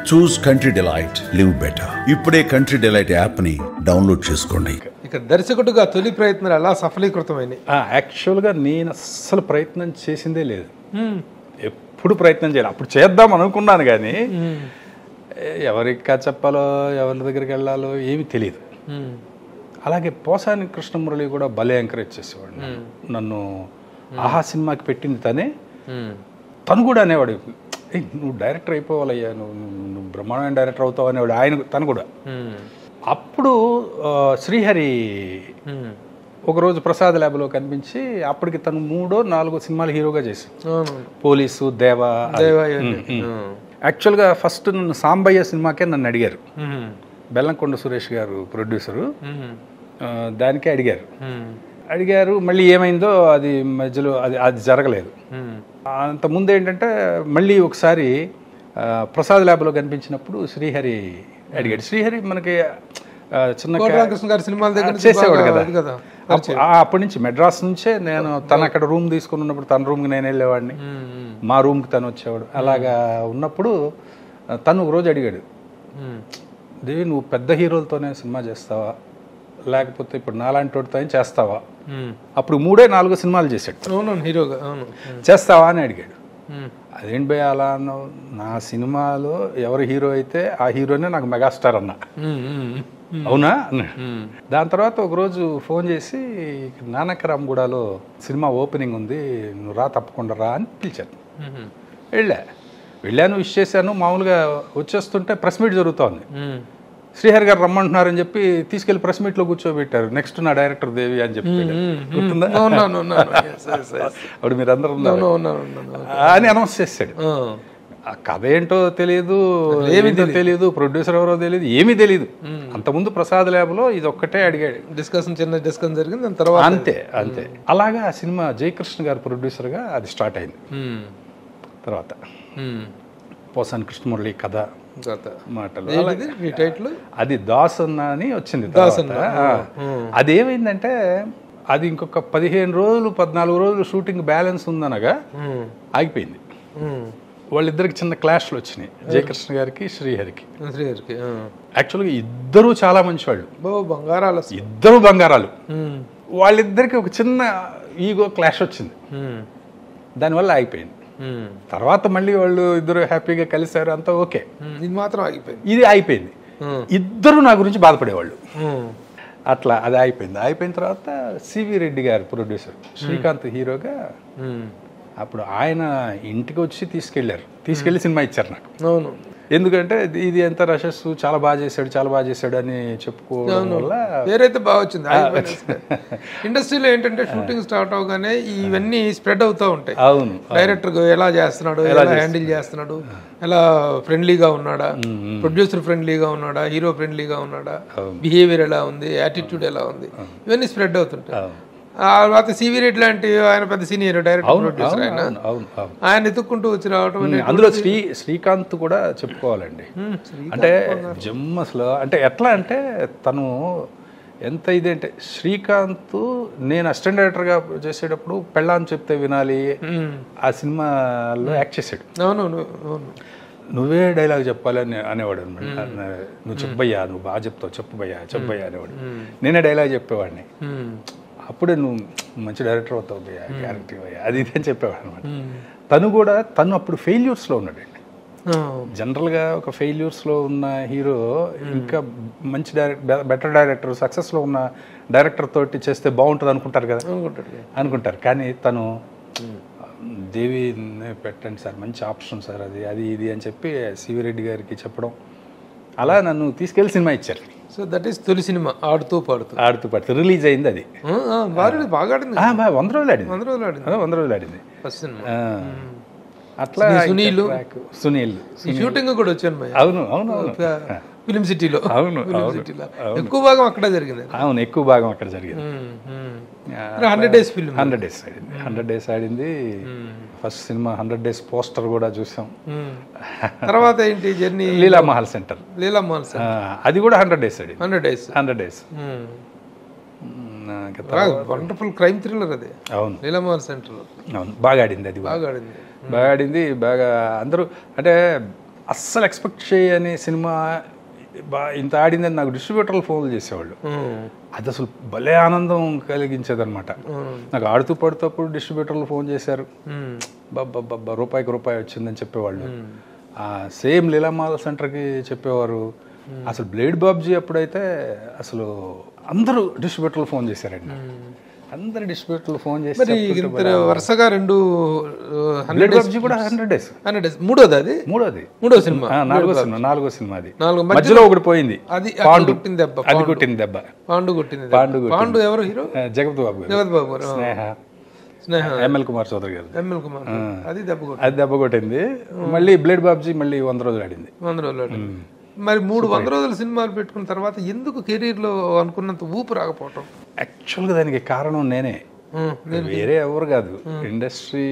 చూస్ country delight, live better. ఇప్పుడే country delight యాప్ని download చేసుకోండి. ఇక దర్శకుడిగా తొలి ప్రయత్నాలు ఎలా సఫలీకృతమైనాయి? యాక్చువల్గా నేను అస్సలు ప్రయత్నం చేసిందే లేదు, ఎప్పుడు ప్రయత్నం చేయాలి. అప్పుడు చేద్దాం అనుకున్నాను కానీ ఎవరికి చెప్పాలో ఎవరి దగ్గరికి వెళ్ళాలో ఏమీ తెలియదు. అలాగే పోసాని కృష్ణమురళి కూడా భలే ఎంకరేజ్ చేసేవాడు నన్ను. ఆహా సినిమాకి పెట్టింది తనే. తను కూడా అనేవాడు, నువ్వు డైరెక్టర్ అయిపోవాలయ్యా, నువ్వు బ్రహ్మాండమైన డైరెక్టర్ అవుతావు అనేవాడు తను కూడా. అప్పుడు శ్రీహరి ఒకరోజు ప్రసాద్ ల్యాబ్లో కనిపించి, అప్పటికి తను 3 or 4 సినిమాలు హీరోగా చేశాడు. పోలీసు, దేవా. యాక్చువల్గా ఫస్ట్ నన్ను సాంబయ్య సినిమాకే నన్ను అడిగారు. బెల్లంకొండ సురేష్ గారు ప్రొడ్యూసరు, దానికే అడిగారు. మళ్ళీ ఏమైందో అది మధ్యలో అది జరగలేదు. అంతకుముందు ఏంటంటే మళ్ళీ ఒకసారి ప్రసాద్ ల్యాబ్లో కనిపించినప్పుడు శ్రీహరి అడిగాడు. శ్రీహరి మనకి చిన్న చేసేవాడు కదా. అప్పటి నుంచి మెడ్రాస్ నుంచే నేను తను అక్కడ రూమ్ తీసుకుని ఉన్నప్పుడు తన రూమ్కి నేను వెళ్ళేవాడిని, మా రూమ్కి తను వచ్చేవాడు. అలాగా ఉన్నప్పుడు తను ఒక రోజు అడిగాడు, దేవి నువ్వు పెద్ద హీరోలతోనే సినిమా చేస్తావా, లేకపోతే ఇప్పుడు నాలాంటి వాడితో చేస్తావా? అప్పుడు 3 or 4 సినిమాలు చేశాడు హీరోగా. చేస్తావా అని అడిగాడు. అదేంటి భయ అలా అన్నావు? నా సినిమాలో ఎవరు హీరో అయితే ఆ హీరోనే నాకు మెగాస్టార్ అన్నా. అవునా అన్నాడు. దాని తర్వాత ఒకరోజు ఫోన్ చేసి, నానకరామ్గూడలో సినిమా ఓపెనింగ్ ఉంది, నువ్వు రా, తప్పకుండా రా అని పిలిచాను. వెళ్ళాను, విష్ చేశాను. మామూలుగా వచ్చేస్తుంటే ప్రెస్ మీట్ జరుగుతోంది. శ్రీహరి గారు రమ్మంటున్నారని చెప్పి తీసుకెళ్లి ప్రెస్ మీట్లో కూర్చోబెట్టారు. నెక్స్ట్ నా డైరెక్టర్ దేవి అని చెప్పి గుర్తుందా? అప్పుడు మీరు అందరూ అని అనౌన్స్ చేశాడు. ఆ కథ ఏంటో తెలియదు, ఏమిటో తెలియదు, ప్రొడ్యూసర్ ఎవరో తెలియదు, ఏమీ తెలియదు. అంతకుముందు ప్రసాద్ ల్యాబ్లో ఇది ఒక్కటే అడిగాడు. చిన్న డిస్కషన్ జరిగింది, దాని తర్వాత అంతే. అలాగా ఆ సినిమా జయకృష్ణ గారు ప్రొడ్యూసర్గా అది స్టార్ట్ అయింది. తర్వాత పోసాని కృష్ణమురళి కథ మాటలు, అది దాసన్న అని వచ్చింది. అదేమైందంటే అది ఇంకొక 15 రోజులు 14 రోజులు షూటింగ్ బ్యాలెన్స్ ఉందనగా ఆగిపోయింది. వాళ్ళిద్దరికి చిన్న క్లాష్లు వచ్చినాయి, జయకృష్ణ గారికి శ్రీహరికి. యాక్చువల్గా ఇద్దరు చాలా మంచి వాళ్ళు, ఇద్దరు బంగారాలు. వాళ్ళిద్దరికి ఒక చిన్న ఈగో క్లాష్ వచ్చింది, దానివల్ల ఆగిపోయింది. తర్వాత మళ్ళీ వాళ్ళు ఇద్దరు హ్యాపీగా కలిశారు, అంతా ఓకే. ఇది అయిపోయింది. ఇద్దరు నా గురించి బాధపడేవాళ్ళు. అట్లా అది అయిపోయింది. అయిపోయిన తర్వాత సివి రెడ్డి గారు ప్రొడ్యూసర్, శ్రీకాంత్ హీరోగా. అప్పుడు ఆయన ఇంటికి వచ్చి తీసుకెళ్ళి సినిమా ఇచ్చారు నాకు. ఎందుకంటే ఇది ఎంత రషస్, చాలా బాగా చేశాడు అని చెప్పుకోవడం వల్ల పేరైతే బాగా వచ్చింది. ఇండస్ట్రీలో ఏంటంటే షూటింగ్ స్టార్ట్ అవగానే ఇవన్నీ స్ప్రెడ్ అవుతూ ఉంటాయి. అవును, డైరెక్టర్ ఎలా చేస్తున్నాడు, ఎలా హ్యాండిల్ చేస్తున్నాడు, ఎలా ఫ్రెండ్లీగా ఉన్నాడా, ప్రొడ్యూసర్ ఫ్రెండ్లీగా ఉన్నాడా, హీరో ఫ్రెండ్లీగా ఉన్నాడా, బిహేవియర్ ఎలా ఉంది, యాటిట్యూడ్ ఎలా ఉంది, ఇవన్నీ స్ప్రెడ్ అవుతుంటాయి. తర్వాత సివి రెడ్డి లాంటి ఆయన పెద్ద సీనియర్ డైరెక్టర్ ప్రొడ్యూసర్, ఆయన ఎత్తుక్కుంటూ వచ్చి రావటం. అందులో శ్రీకాంత్ కూడా చెప్పుకోవాలండి. అంటే జమ్మస్లో అంటే ఎట్లా అంటే తను ఎంత ఇదేంటే, శ్రీకాంత్ నేను అసిస్టెంట్ డైరెక్టర్గా చేసేటప్పుడు పెళ్ళాన్ని చెప్తే వినాలి ఆ సినిమాలో యాక్ట్ చేశాడు. నువ్వే డైలాగ్ చెప్పాలి అని అనేవాడు అనమాట. నువ్వు చెప్పయ్యా, నువ్వు బాగా చెప్తావు, చెప్పయ్యా అనేవాడు. నేనే డైలాగ్ చెప్పేవాడిని. అప్పుడే నువ్వు మంచి డైరెక్టర్ అవుతావు భయ్యా, క్యారెక్టర్ భయ్యా, అది ఇది అని చెప్పేవాడు అనమాట. తను అప్పుడు ఫెయిల్యూర్స్లో ఉన్నాడండి. జనరల్గా ఒక ఫెయిల్యూర్స్లో ఉన్న హీరో ఇంకా మంచి బెటర్ డైరెక్టర్, సక్సెస్లో ఉన్న డైరెక్టర్ తోటి చేస్తే బాగుంటుంది అనుకుంటారు. కానీ తను దేవి పెట్టండి సార్, మంచి ఆప్షన్ సార్, అది ఇది అని చెప్పి సివి రెడ్డి గారికి చెప్పడం, అలా నన్ను తీసుకెళ్ళి సినిమా ఇచ్చారు. సో దట్ ఈస్ తొలి సినిమా ఆడుతూ పాడుతూ రిలీజ్ అయింది. అది బాగా ఆడింది. 100 రోజులు ఆడింది ఫస్ట్ సినిమా. అట్లా సునీల్ షూటింగ్ కూడా వచ్చాను. అవును ఫిలిం సిటీలో. ఎక్కువ భాగం అక్కడే జరిగింది. ఎక్కువ భాగం అక్కడ జరిగింది. 100 days ఫిల్మ్, 100 days ఆడింది. ఫస్ట్ సినిమా 100 days పోస్టర్ కూడా చూసాం. తర్వాత ఏంటి జర్నీ? లీలామహల్ సెంటర్. అది కూడా 100 days ఆడింది. 100 days. వండర్ఫుల్ క్రైమ్ థ్రిల్లర్ అది. అవును, లీలామహల్ సెంటర్. అవును, బాగా ఆడింది. అది బాగా ఆడింది. బాగా అందరూ అంటే అస్సలు ఎక్స్పెక్ట్ చేయని సినిమా ఇంత ఆడిందని నాకు డిస్ట్రిబ్యూటర్లు ఫోన్లు చేసేవాళ్ళు. అది అసలు భలే ఆనందం కలిగించేది అనమాట. నాకు ఆడుతూ పడుతప్పుడు డిస్ట్రిబ్యూటర్లు ఫోన్ చేశారు, బాబా రూపాయికి రూపాయి వచ్చిందని చెప్పేవాళ్ళు. సేమ్ లీలామాల సెంటర్కి చెప్పేవారు. అసలు బ్లేడ్ బాబ్జీ అప్పుడైతే అసలు అందరూ డిస్ట్రిబ్యూటర్లు ఫోన్ చేశారండి. అందరు డిస్ట్రిబ్యూటర్లు ఫోన్ చేసి వరుసగా 2 బ్లేడ్ బాబ్జీ కూడా 100 days. మూడోది అది మూడో సినిమా, నాలుగో సినిమా. అది మధ్యలో ఒకటి పోయింది, అది కొట్టింది దెబ్బ. పాండు ఎవరు హీరో? జగపతి బాబు గారు, స్నేహ, ఎంఎల్ కుమార్ చౌదరి గారు. అది దెబ్బ కొట్టింది. మళ్ళీ బ్లేడ్ బాబ్జీ మళ్ళీ 100 రోజులు ఆడింది. మరి 300 రోజుల సినిమాలు పెట్టుకున్న తర్వాత ఎందుకు కెరీర్లో అనుకున్నంత ఊపు రాకపోవటం? యాక్చువల్గా దానికి కారణం నేనే, వేరే ఎవరు కాదు. ఇండస్ట్రీ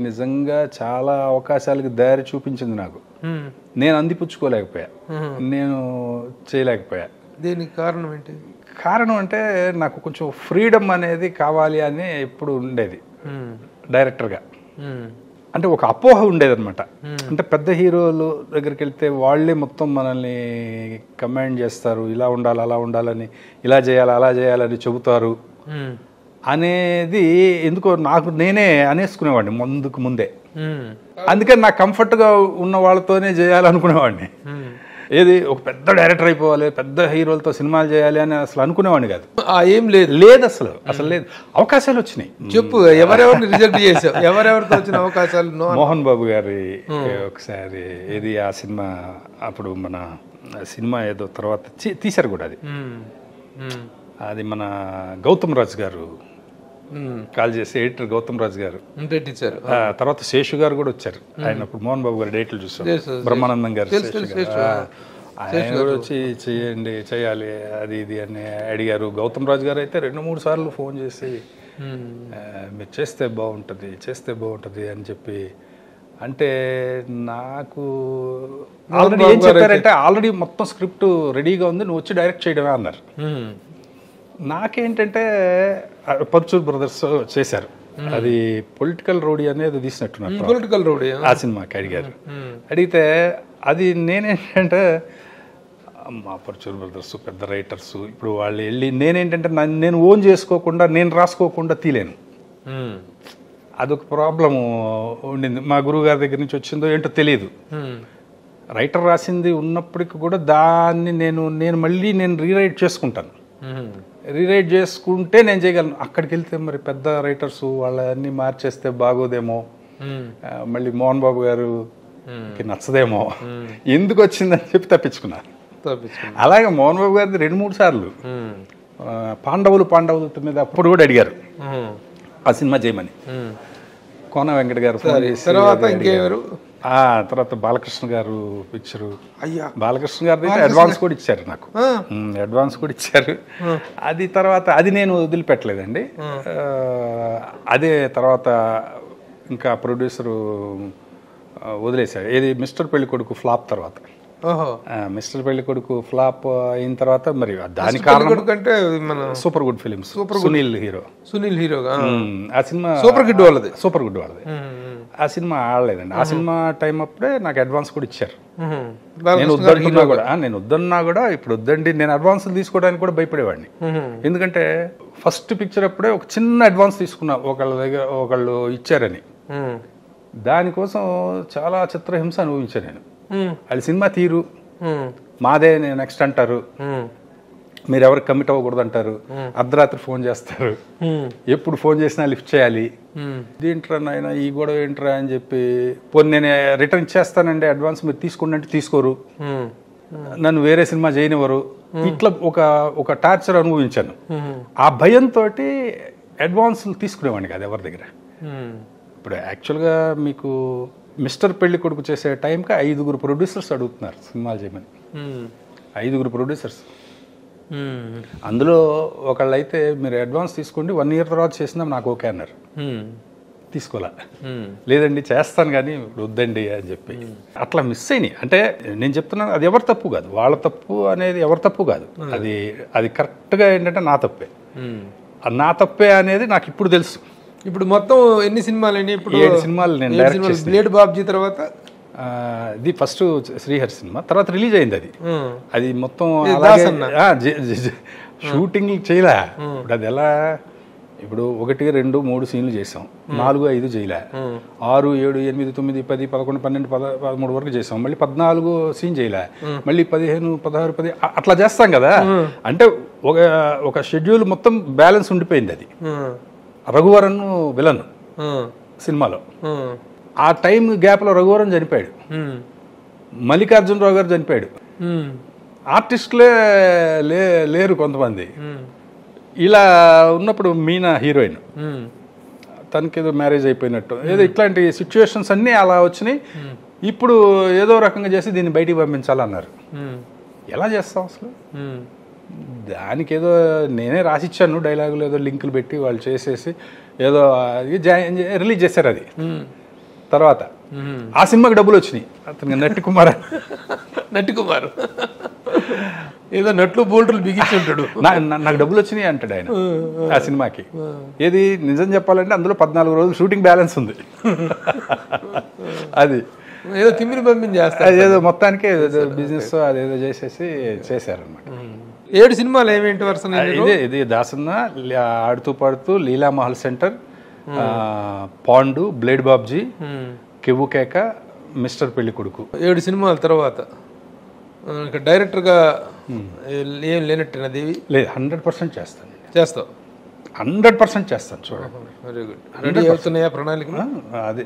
నిజంగా చాలా అవకాశాలకు దారి చూపించింది నాకు. నేను అందిపుచ్చుకోలేకపోయా, నేను చేయలేకపోయా. దీనికి కారణం ఏంటి? కారణం అంటే నాకు కొంచెం ఫ్రీడమ్ అనేది కావాలి అని ఎప్పుడు ఉండేది డైరెక్టర్గా. అంటే ఒక అపోహ ఉండేదన్నమాట. అంటే పెద్ద హీరోలు దగ్గరికి వెళ్తే వాళ్ళే మొత్తం మనల్ని కమాండ్ చేస్తారు, ఇలా ఉండాలి అలా ఉండాలని, ఇలా చేయాలి అలా చేయాలని చెబుతారు అనేది ఎందుకో నాకు నేనే అనేసుకునేవాడిని ముందే. అందుకని నాకు కంఫర్ట్గా ఉన్న వాళ్ళతోనే చేయాలనుకునేవాడిని. ఏది ఒక పెద్ద డైరెక్టర్ అయిపోవాలి, పెద్ద హీరోలతో సినిమాలు చేయాలి అని అసలు అనుకునేవాడిని కాదు. ఏం లేదు అసలు లేదు. అవకాశాలు వచ్చినాయి. చెప్పు, ఎవరెవరిని రిజెక్ట్ చేసావు? ఎవరెవరితో వచ్చిన అవకాశాలు? మోహన్ బాబు గారి ఒకసారి ఏది ఆ సినిమా, అప్పుడు మన సినిమా ఏదో తర్వాత తీశారు కూడా, అది మన గౌతమ్ రాజ్ గారు కాల్ చేసి, ఎడిటర్ గౌతమ్ రాజ్ గారు ఇచ్చారు. తర్వాత శేషు గారు కూడా వచ్చారు. ఆయన అప్పుడు మోహన్ బాబు గారు డేట్లు చూసారు, బ్రహ్మానందం గారు, ఆయన కూడా వచ్చి చేయాలి అది ఇది అని అడిగారు. గౌతమ్ రాజ్ గారు అయితే 2-3 సార్లు ఫోన్ చేసి మీరు చేస్తే బాగుంటుంది అని చెప్పి, అంటే నాకు ఆల్రెడీ ఏం చెప్పారంటే, ఆల్రెడీ మొత్తం స్క్రిప్ట్ రెడీగా ఉంది, నువ్వు వచ్చి డైరెక్ట్ చేయడమే అన్నారు. నాకేంటంటే పర్చూర్ బ్రదర్స్ చేశారు, అది పొలిటికల్ రోడీ అనేది తీసినట్టున్నారు. పొలిటికల్ రోడీ ఆ సినిమాకి అడిగారు. అడిగితే అది నేనేంటంటే, మా పర్చూర్ బ్రదర్స్ పెద్ద రైటర్స్, ఇప్పుడు వాళ్ళు వెళ్ళి నేనేంటంటే నేను ఓన్ చేసుకోకుండా, నేను రాసుకోకుండా తీలేను. అదొక ప్రాబ్లము ఉండింది. మా గురువు గారి దగ్గర నుంచి వచ్చిందో ఏంటో తెలియదు. రైటర్ రాసింది ఉన్నప్పటికీ కూడా దాన్ని నేను మళ్ళీ రీరైట్ చేసుకుంటాను. రీరైట్ చేసుకుంటే నేను చేయగలను. అక్కడికి వెళ్తే మరి పెద్ద రైటర్స్ వాళ్ళన్నీ మార్చేస్తే బాగోదేమో, మళ్ళీ మోహన్ బాబు గారికి నచ్చదేమో, ఎందుకు వచ్చిందని చెప్పి తప్పించుకున్నారు. అలాగే మోహన్ బాబు గారిది 2-3 సార్లు పాండవులు మీద అప్పుడు కూడా అడిగారు ఆ సినిమా చేయమని. కోన వెంకట గారు ఫోన్ చేసి, తర్వాత బాలకృష్ణ గారు పిక్చరు, బాలకృష్ణ గారు అడ్వాన్స్ కూడా ఇచ్చారు నాకు, అది తర్వాత అది నేను వదిలిపెట్టలేదండి. అదే తర్వాత ఇంకా ప్రొడ్యూసరు వదిలేశాడు. ఏది మిస్టర్ పెళ్ళికొడుకు ఫ్లాప్ తర్వాత, మిస్టర్ పెళ్ళికొడుకు ఫ్లాప్ అయిన తర్వాత మరి దాని కారణం అంటే super good films, Sunil hero ఆ సినిమా సూపర్ గుడ్ వాళ్ళది. ఆ సినిమా ఆడలేదండి. ఆ సినిమా టైం అప్పుడే నాకు అడ్వాన్స్ కూడా ఇచ్చారు. నేను వద్దన్నా కూడా ఇప్పుడు వద్దండి, నేను అడ్వాన్సులు తీసుకోవడానికి కూడా భయపడేవాడిని. ఎందుకంటే ఫస్ట్ పిక్చర్ అప్పుడే ఒక చిన్న అడ్వాన్స్ తీసుకున్నా, ఒకళ్ళు ఇచ్చారని. దానికోసం చాలా చిత్రహింస అనుభవించాను నేను. అది సినిమా తీరు మాదే నెక్స్ట్ అంటారు, మీరు ఎవరికి కమిట్ అవ్వకూడదు అంటారు, అర్ధరాత్రి ఫోన్ చేస్తారు, ఎప్పుడు ఫోన్ చేసినా లిఫ్ట్ చేయాలి, ఏంట్రా నాయన ఈ గొడవ ఏంట్రా అని చెప్పి, పోనీ నేను రిటర్న్ ఇచ్చేస్తానండి అడ్వాన్స్, మీరు తీసుకోండి అంటే తీసుకోరు, నన్ను వేరే సినిమా చేయనివ్వరు. ఇట్లా ఒక టార్చర్ అనుభవించాను. ఆ భయంతో అడ్వాన్సులు తీసుకునేవాడిని కాదు ఎవరి దగ్గర. ఇప్పుడు యాక్చువల్గా మీకు మిస్టర్ పెళ్లి కొడుకు చేసే టైంకి 5 ప్రొడ్యూసర్స్ అడుగుతున్నారు సినిమాలు చేయమని. 5 ప్రొడ్యూసర్స్. అందులో ఒకళ్ళు అయితే మీరు అడ్వాన్స్ తీసుకోండి 1 year తర్వాత చేసినా నాకు ఓకే అన్నారు. తీసుకోలే, లేదండి చేస్తాను కానీ వద్దండి అని చెప్పి అట్లా మిస్ అయినాయి. అంటే నేను చెప్తున్నాను అది ఎవరి తప్పు కాదు, వాళ్ళ తప్పు అనేది ఎవరి తప్పు కాదు, అది కరెక్ట్గా ఏంటంటే నా తప్పే. నా తప్పే అనేది నాకు ఇప్పుడు తెలుసు. ఇప్పుడు మొత్తం ఎన్ని సినిమాలు అయినాయి? ఇప్పుడు 7 సినిమాలు నేను డైరెక్ట్ చేశాను. బ్లేడ్ బాబ్జీ తర్వాత ఇది ఫస్ట్ శ్రీహరి సినిమా, తర్వాత రిలీజ్ అయింది అది. అది మొత్తం షూటింగ్ చేయలే. ఇప్పుడు అది ఎలా, ఇప్పుడు 1, 2, 3 సీన్లు చేసాం, 4, 5 చేయలే, 6, 7, 8, 9, 10, 11, 12, 13 వరకు చేసాం, మళ్ళీ 14 సీన్ చేయలే, మళ్ళీ 15, 16, 10 అట్లా చేస్తాం కదా. అంటే ఒక షెడ్యూల్ మొత్తం బ్యాలెన్స్ ఉండిపోయింది. అది రఘువరన్ విలన్ సినిమాలో. ఆ టైం గ్యాప్లో రఘువరన్ చనిపోయాడు, మల్లికార్జునరావు గారు చనిపోయాడు, ఆర్టిస్టులే లేరు కొంతమంది. ఇలా ఉన్నప్పుడు మీనా హీరోయిన్, తనకి ఏదో మ్యారేజ్ అయిపోయినట్టు ఏదో ఇట్లాంటి సిచ్యువేషన్స్ అన్నీ అలా వచ్చినాయి. ఇప్పుడు ఏదో రకంగా చేసి దీన్ని బయటికి పంపించాలన్నారు. ఎలా చేస్తాం అసలు? దానికి ఏదో నేనే రాసిచ్చాను డైలాగులు, ఏదో లింకులు పెట్టి వాళ్ళు చేసేసి ఏదో రిలీజ్ చేశారు. అది తర్వాత ఆ సినిమాకి డబ్బులు వచ్చినాయి. అతనికి నట్టి కుమార్ ఏదో నట్లు బోల్టులు బిగించి ఉంటాడు. నాకు డబ్బులు వచ్చినాయి అంటాడు ఆయన ఆ సినిమాకి. ఏది నిజం చెప్పాలంటే అందులో 14 రోజులు షూటింగ్ బ్యాలెన్స్ ఉంది. అది ఏదో తిమ్మిని పంపించేస్తారు, ఏదో మొత్తానికి బిజినెస్ అదేదో చేసేసి చేశారనమాట. 7 సినిమాలు ఏమేంటి వరుస? ఇది దాసన్న, ఆడుతూ పాడుతూ, లీలా మహల్ సెంటర్, పాండు, బ్లేడ్ బాబ్జీ, కెవ్వు కేక, మిస్టర్ పెళ్లి కొడుకు. 7 సినిమాల తర్వాత డైరెక్టర్గా ఏం లేనట్టేనా దేవి? లేదు, 100% చేస్తాను. చేస్తావు? 100% చేస్తాను. చూడండి, వెరీ గుడ్. రెడీ అవుతున్నాయా ప్రణాళిక? అదే